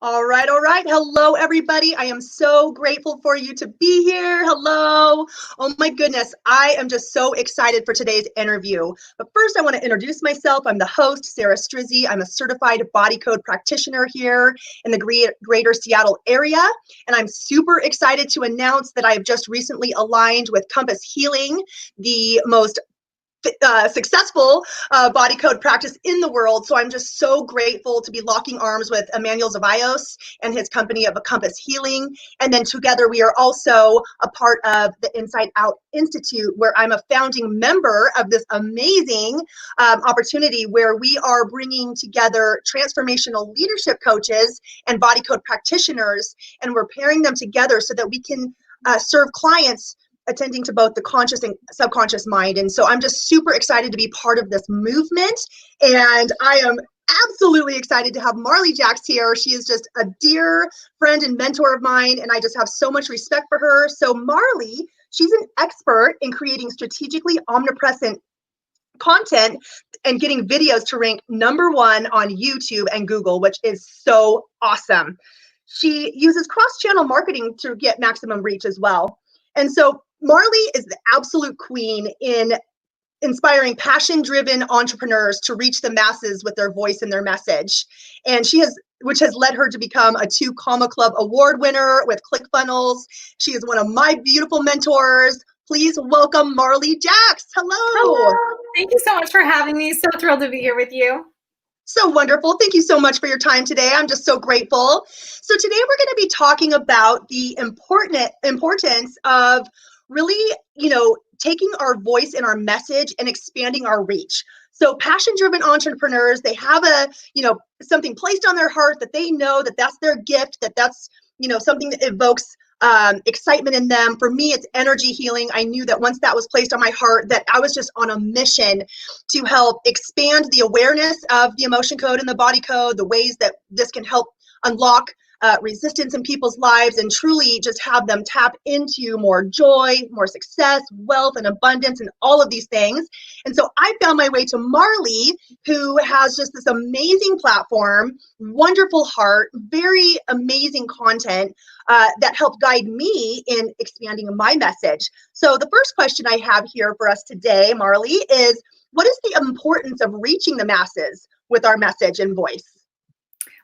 All right, all right. Hello, everybody. I am so grateful for you to be here. Hello. Oh my goodness. I am just so excited for today's interview. But first, I want to introduce myself. I'm the host, Sarah Strizzi. I'm a certified body code practitioner here in the greater Seattle area. And I'm super excited to announce that I have just recently aligned with Compass Healing, the most successful body code practice in the world. So I'm just so grateful to be locking arms with Emmanuel Zavaios and his company of a Compass Healing. And then together we are also a part of the Inside Out Institute, where I'm a founding member of this amazing opportunity where we are bringing together transformational leadership coaches and body code practitioners, and we're pairing them together so that we can serve clients attending to both the conscious and subconscious mind. And so I'm just super excited to be part of this movement. And I am absolutely excited to have Marley Jaxx here. She is just a dear friend and mentor of mine, and I just have so much respect for her. So Marley, she's an expert in creating strategically omnipresent content and getting videos to rank #1 on YouTube and Google, which is so awesome. She uses cross-channel marketing to get maximum reach as well. And so Marley is the absolute queen in inspiring passion-driven entrepreneurs to reach the masses with their voice and their message. And which has led her to become a 2 Comma Club award winner with ClickFunnels. She is one of my beautiful mentors. Please welcome Marley Jaxx. Hello. Hello. Thank you so much for having me. So thrilled to be here with you. So wonderful. Thank you so much for your time today. I'm just so grateful. So today we're going to be talking about the importance of really, taking our voice and our message and expanding our reach. So passion-driven entrepreneurs, they have something placed on their heart that they know that that's their gift, that's something that evokes excitement in them. For me, it's energy healing. I knew that once that was placed on my heart, that I was just on a mission to help expand the awareness of the emotion code and the body code, the ways that this can help unlock resistance in people's lives and truly just have them tap into more joy, more success, wealth, and abundance, and all of these things. And so I found my way to Marley, who has just this amazing platform, wonderful heart, very amazing content that helped guide me in expanding my message. So the first question I have here for us today, Marley, is what is the importance of reaching the masses with our message and voice?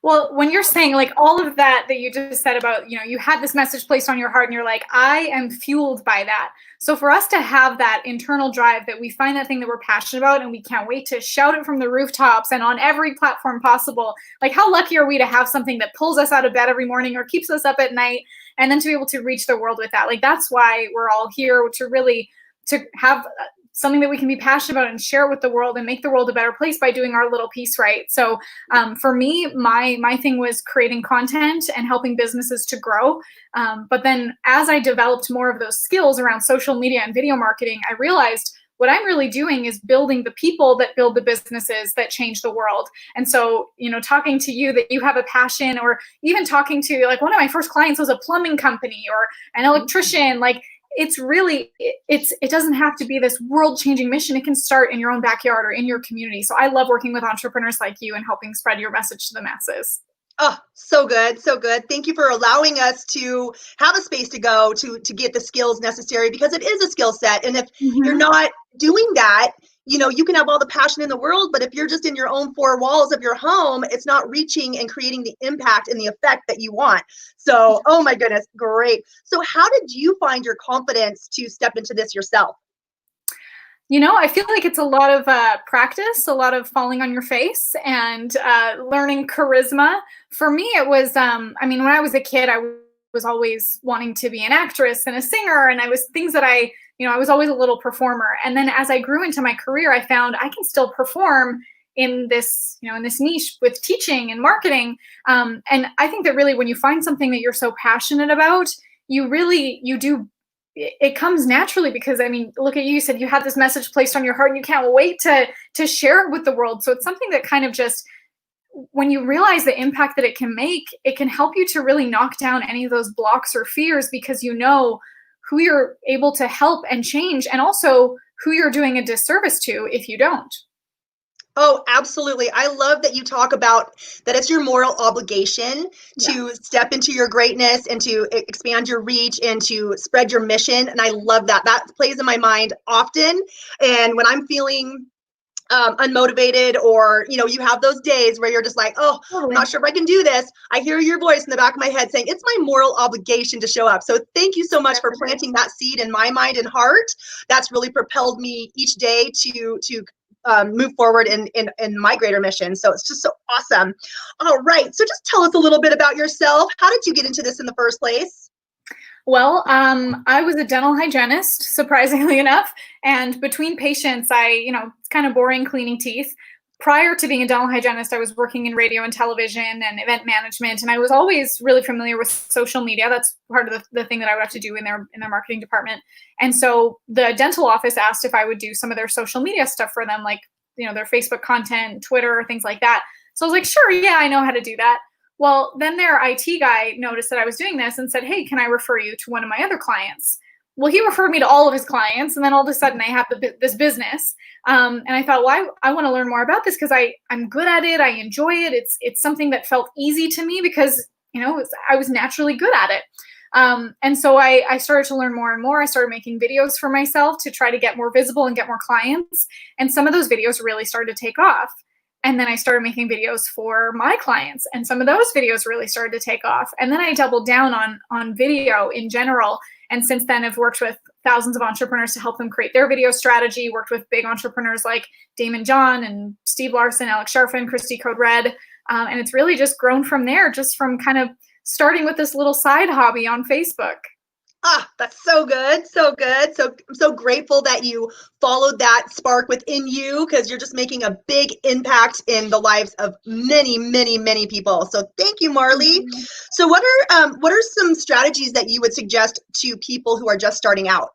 Well, when you're saying like all of that you just said about, you had this message placed on your heart and you're like, I am fueled by that. So for us to have that internal drive that we find that thing that we're passionate about and we can't wait to shout it from the rooftops and on every platform possible, like how lucky are we to have something that pulls us out of bed every morning or keeps us up at night, and then to be able to reach the world with that. Like that's why we're all here, to have something that we can be passionate about and share it with the world and make the world a better place by doing our little piece right. So for me, my thing was creating content and helping businesses to grow. But then as I developed more of those skills around social media and video marketing, I realized what I'm really doing is building the people that build the businesses that change the world. And so, talking to you that you have a passion, or even talking to like one of my first clients was a plumbing company or an electrician, like it doesn't have to be this world-changing mission. It can start in your own backyard or in your community. So I love working with entrepreneurs like you and helping spread your message to the masses. Oh, so good. So good. Thank you for allowing us to have a space to go to get the skills necessary, because it is a skill set. And if you're not doing that, you can have all the passion in the world, but if you're just in your own 4 walls of your home, it's not reaching and creating the impact and the effect that you want. So, oh my goodness, great. So how did you find your confidence to step into this yourself? I feel like it's a lot of practice, a lot of falling on your face and learning charisma. For me, it was, when I was a kid, I was always wanting to be an actress and a singer, and I was things that I was always a little performer. And then as I grew into my career, I found I can still perform in this niche with teaching and marketing. And I think that really when you find something that you're so passionate about, you do. It comes naturally, because look at you said you had this message placed on your heart and you can't wait to share it with the world. So it's something that kind of just, when you realize the impact that it can make, it can help you to really knock down any of those blocks or fears, because you know who you're able to help and change, and also who you're doing a disservice to if you don't. Oh, absolutely. I love that you talk about that it's your moral obligation to step into your greatness and to expand your reach and to spread your mission. And I love that. That plays in my mind often. And when I'm feeling unmotivated, or you have those days where you're just like, oh, I'm Totally. not sure if I can do this, I hear your voice in the back of my head saying it's my moral obligation to show up. So thank you so much for planting that seed in my mind and heart. That's really propelled me each day to move forward in my greater mission. So it's just so awesome. All right, so just tell us a little bit about yourself. How did you get into this in the first place? Well, I was a dental hygienist, surprisingly enough, and between patients, it's kind of boring cleaning teeth. Prior to being a dental hygienist, I was working in radio and television and event management, and I was always really familiar with social media. That's part of the thing that I would have to do in their marketing department. And so the dental office asked if I would do some of their social media stuff for them, like their Facebook content, Twitter, things like that. So I was like, sure, yeah, I know how to do that. Well, then their IT guy noticed that I was doing this and said, hey, can I refer you to one of my other clients? Well, he referred me to all of his clients, and then all of a sudden I have this business. And I thought, well, I want to learn more about this because I'm good at it. I enjoy it. It's something that felt easy to me because, I was naturally good at it. And so I started to learn more and more. I started making videos for myself to try to get more visible and get more clients. And some of those videos really started to take off. And then I started making videos for my clients, and some of those videos really started to take off. And then I doubled down on video in general. And since then, I've worked with thousands of entrepreneurs to help them create their video strategy, worked with big entrepreneurs like Damon John and Steve Larson, Alex Sharfin, Christy Code Red. And it's really just grown from there, just from kind of starting with this little side hobby on Facebook. Ah, that's so good. So good. So I'm so grateful that you followed that spark within you, because you're just making a big impact in the lives of many, many, many people. So thank you, Marley. Mm-hmm. So what are some strategies that you would suggest to people who are just starting out?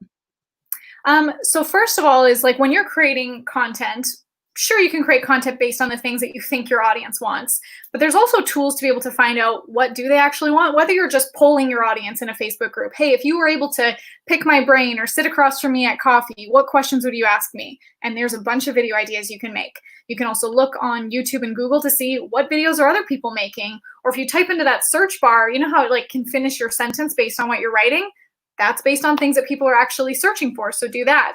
So first of all is like when you're creating content, sure, you can create content based on the things that you think your audience wants, but there's also tools to be able to find out what do they actually want, whether you're just polling your audience in a Facebook group. Hey, if you were able to pick my brain or sit across from me at coffee, what questions would you ask me? And there's a bunch of video ideas you can make. You can also look on YouTube and Google to see what videos are other people making. Or if you type into that search bar, you know how it can finish your sentence based on what you're writing? That's based on things that people are actually searching for. So do that.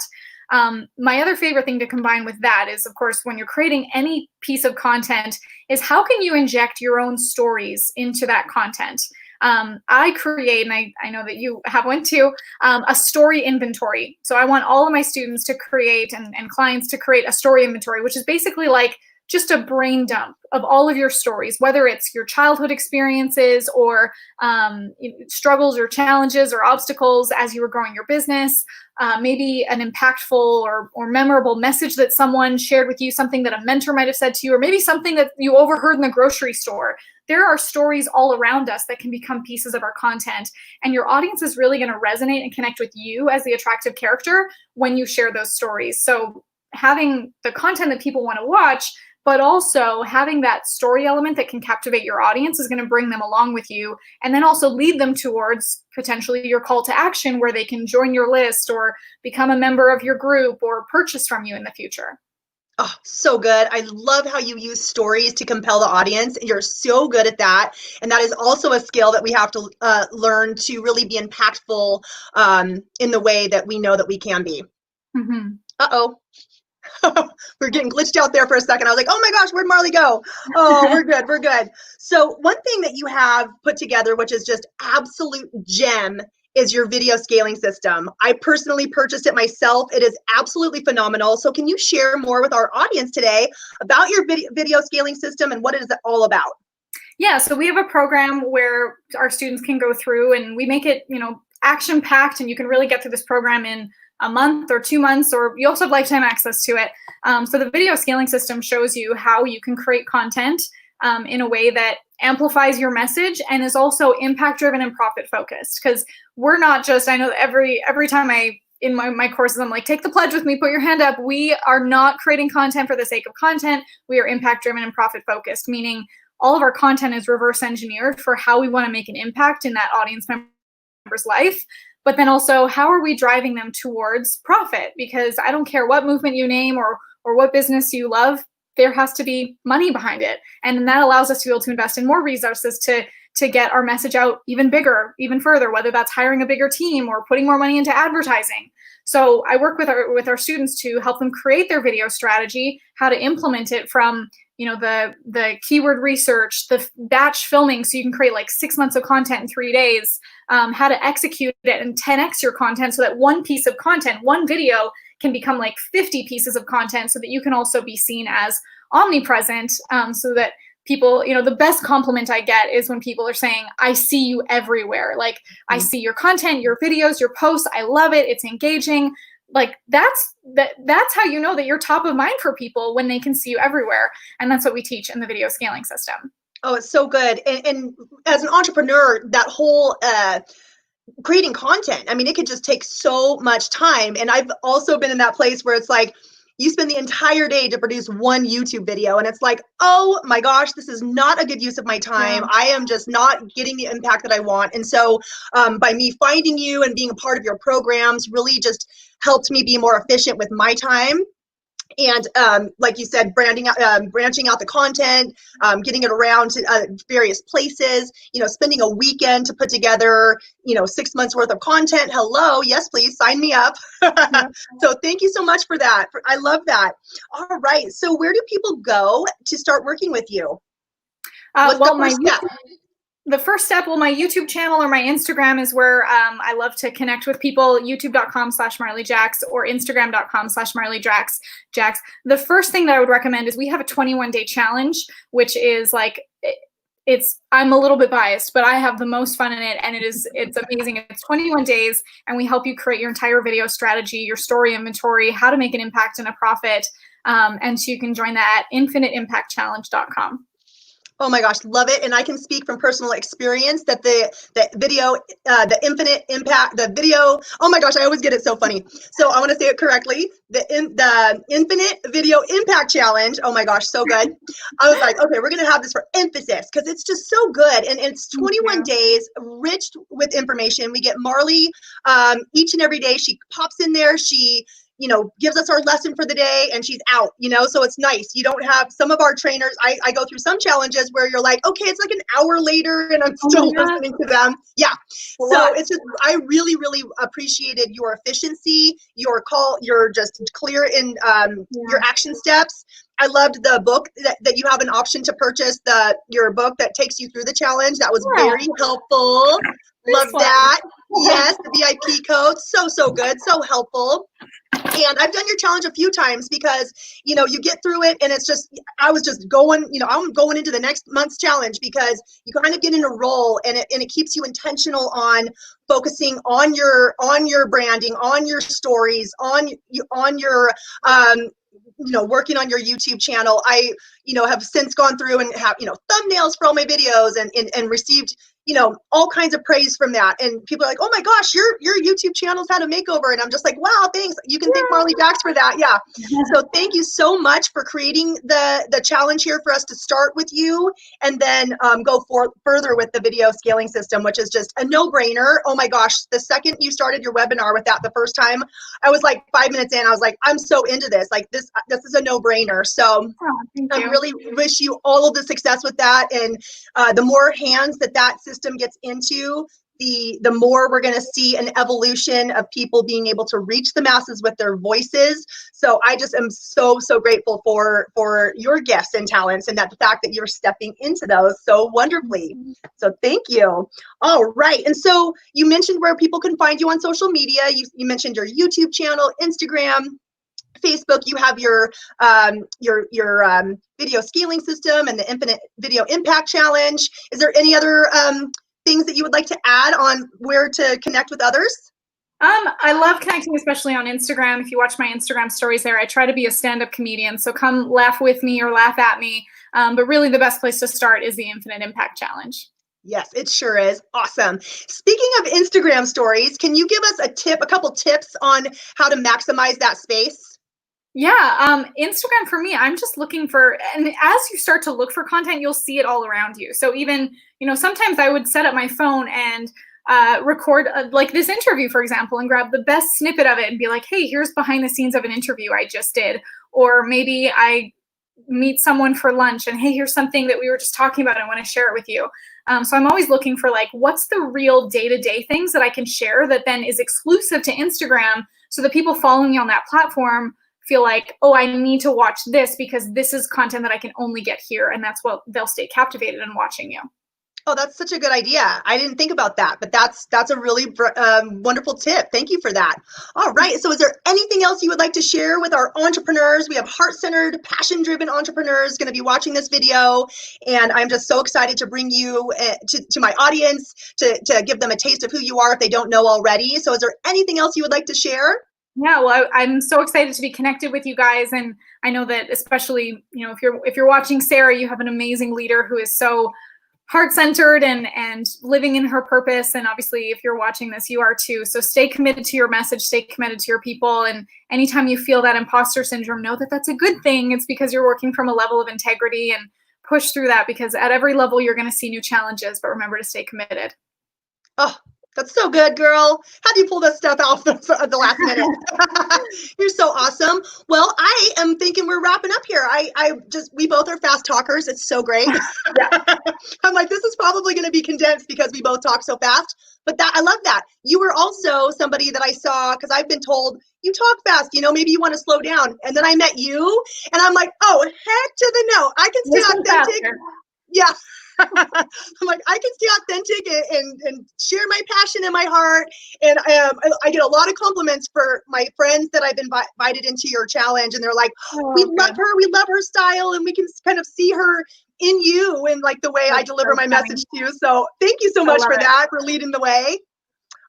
My other favorite thing to combine with that is, of course, when you're creating any piece of content, is how can you inject your own stories into that content? I create, and I know that you have one too, a story inventory. So I want all of my students to create and clients to create a story inventory, which is basically like just a brain dump of all of your stories, whether it's your childhood experiences or struggles or challenges or obstacles as you were growing your business, maybe an impactful or memorable message that someone shared with you, something that a mentor might have said to you, or maybe something that you overheard in the grocery store. There are stories all around us that can become pieces of our content, and your audience is really going to resonate and connect with you as the attractive character when you share those stories. So having the content that people want to watch, but also having that story element that can captivate your audience is going to bring them along with you, and then also lead them towards potentially your call to action where they can join your list or become a member of your group or purchase from you in the future. Oh, so good. I love how you use stories to compel the audience. You're so good at that. And that is also a skill that we have to learn to really be impactful in the way that we know that we can be. Mm-hmm. Uh-oh. We're getting glitched out there for a second. I was like, oh my gosh, where'd Marley go? Oh, we're good. We're good. So one thing that you have put together, which is just absolute gem, is your video scaling system. I personally purchased it myself. It is absolutely phenomenal. So can you share more with our audience today about your video scaling system and what it is all about? Yeah, so we have a program where our students can go through, and we make it, action packed, and you can really get through this program in a month or 2 months, or you also have lifetime access to it. So the video scaling system shows you how you can create content in a way that amplifies your message and is also impact driven and profit focused. Because we're not just, I know that every time in my courses, I'm like, take the pledge with me, put your hand up. We are not creating content for the sake of content. We are impact driven and profit focused, meaning all of our content is reverse engineered for how we want to make an impact in that audience member's life. But then also, how are we driving them towards profit? Because I don't care what movement you name or what business you love, there has to be money behind it. And that allows us to be able to invest in more resources to get our message out even bigger, even further, whether that's hiring a bigger team or putting more money into advertising. So I work with our students to help them create their video strategy, how to implement it from, the keyword research, the batch filming, so you can create like 6 months of content in 3 days, how to execute it and 10x your content so that one piece of content, one video can become like 50 pieces of content, so that you can also be seen as omnipresent, so that people, the best compliment I get is when people are saying, I see you everywhere. Like, I see your content, your videos, your posts. I love it. It's engaging. Like, that's how you know that you're top of mind for people, when they can see you everywhere. And that's what we teach in the video scaling system. Oh, it's so good. And as an entrepreneur, that whole creating content, I mean, it could just take so much time. And I've also been in that place where it's like, you spend the entire day to produce one YouTube video, and it's like, oh my gosh, this is not a good use of my time. I am just not getting the impact that I want. And so by me finding you and being a part of your programs really just helped me be more efficient with my time. And like you said, branching out the content, getting it around to various places, spending a weekend to put together, 6 months worth of content. Hello. Yes, please sign me up. So thank you so much for that. I love that. All right. So where do people go to start working with you? What's the first step? The first step, my YouTube channel or my Instagram is where I love to connect with people, youtube.com/Marley Jaxx or Instagram.com/Marley Jaxx. The first thing that I would recommend is we have a 21-day challenge, which is like, I'm a little bit biased, but I have the most fun in it, and it's amazing. It's 21 days, and we help you create your entire video strategy, your story inventory, how to make an impact and a profit. And so you can join that at infiniteimpactchallenge.com. Oh my gosh, love it. And I can speak from personal experience that the video, the infinite impact, the video, oh my gosh, I always get it so funny. So I want to say it correctly. The infinite video impact challenge. Oh my gosh, so good. I was like, okay, we're going to have this for emphasis because it's just so good. And it's 21 days rich with information. We get Marley each and every day. She pops in there. She gives us our lesson for the day, and she's out, so it's nice. You don't have some of our trainers. I go through some challenges where you're like, okay, it's like an hour later and I'm still listening to them. Yeah. So it's just, I really, really appreciated your efficiency, your call, you're just clear in your action steps. I loved the book that you have an option to purchase your book that takes you through the challenge. That was very helpful. Love that. Yes, the VIP code. So good. So helpful. And I've done your challenge a few times because, you get through it and it's just, I was just going, I'm going into the next month's challenge because you kind of get in a role, and it keeps you intentional on focusing on your branding, on your stories, on your, working on your YouTube channel. I, have since gone through and have, thumbnails for all my videos and received, all kinds of praise from that. And people are like, oh my gosh, your YouTube channel's had a makeover. And I'm just like, wow, thanks. You can thank Marley Jaxx for that. Yeah. So thank you so much for creating the challenge here for us to start with you, and then go further with the video scaling system, which is just a no-brainer. Oh my gosh. The second you started your webinar with that the first time, I was like 5 minutes in, I was like, I'm so into this. Like this is a no-brainer. So I really wish you all of the success with that. And the more hands that system gets into, the more we're going to see an evolution of people being able to reach the masses with their voices. So I just am so grateful for your gifts and talents, and that the fact that you're stepping into those so wonderfully. So thank you. All right. And so you mentioned where people can find you on social media. You mentioned your YouTube channel, Instagram, Facebook. You have your video scaling system and the Infinite Video Impact Challenge. Is there any other things that you would like to add on where to connect with others? I love connecting, especially on Instagram. If you watch my Instagram stories there, I try to be a stand-up comedian. So come laugh with me or laugh at me. But really the best place to start is the Infinite Impact Challenge. Yes, it sure is. Awesome. Speaking of Instagram stories, can you give us a couple tips on how to maximize that space? Yeah, Instagram for me, I'm just looking for, and as you start to look for content, you'll see it all around you. So even, sometimes I would set up my phone and record like this interview, for example, and grab the best snippet of it and be like, hey, here's behind the scenes of an interview I just did. Or maybe I meet someone for lunch and, hey, here's something that we were just talking about, I want to share it with you. So I'm always looking for like, what's the real day-to-day things that I can share that then is exclusive to Instagram, so that people following me on that platform feel like, oh, I need to watch this because this is content that I can only get here, and that's what they'll stay captivated in watching you. Oh, that's such a good idea. I didn't think about that, but that's a really wonderful tip. Thank you for that. All right. So is there anything else you would like to share with our entrepreneurs? We have heart-centered, passion-driven entrepreneurs going to be watching this video, and I'm just so excited to bring you to my audience to give them a taste of who you are if they don't know already. So is there anything else you would like to share? Yeah, well, I'm so excited to be connected with you guys, and I know that especially, you know, if you're watching Sarah, you have an amazing leader who is so heart-centered and living in her purpose. And obviously, if you're watching this, you are too. So stay committed to your message, stay committed to your people. And anytime you feel that imposter syndrome, know that that's a good thing. It's because you're working from a level of integrity, and push through that, because at every level, you're going to see new challenges, but remember to stay committed. Oh, that's so good, girl. How do you pull this stuff out the last minute? You're so awesome. Well, I am thinking we're wrapping up here. We both are fast talkers. It's so great. Yeah. I'm like, this is probably going to be condensed because we both talk so fast. But I love that. You were also somebody that I saw, because I've been told you talk fast, you know, maybe you want to slow down. And then I met you, and I'm like, oh, heck to the no. I can stay authentic. Faster. Yeah. I'm like, I can stay authentic and share my passion in my heart. And I get a lot of compliments for my friends that I've invited into your challenge. And they're like, we love her style, and we can kind of see her in you and like the way I deliver my message to you. So thank you so much for that, for leading the way.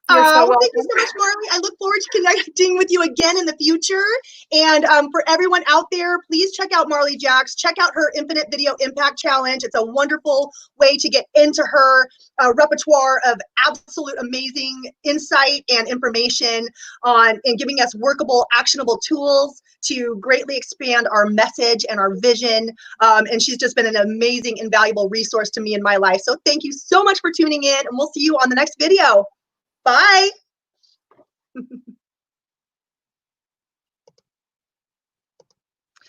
So thank you so much, Marley. I look forward to connecting with you again in the future. And for everyone out there, please check out Marley Jaxx. Check out her Infinite Video Impact Challenge. It's a wonderful way to get into her repertoire of absolute amazing insight and information and giving us workable, actionable tools to greatly expand our message and our vision. And she's just been an amazing, invaluable resource to me in my life. So thank you so much for tuning in, and we'll see you on the next video. Bye.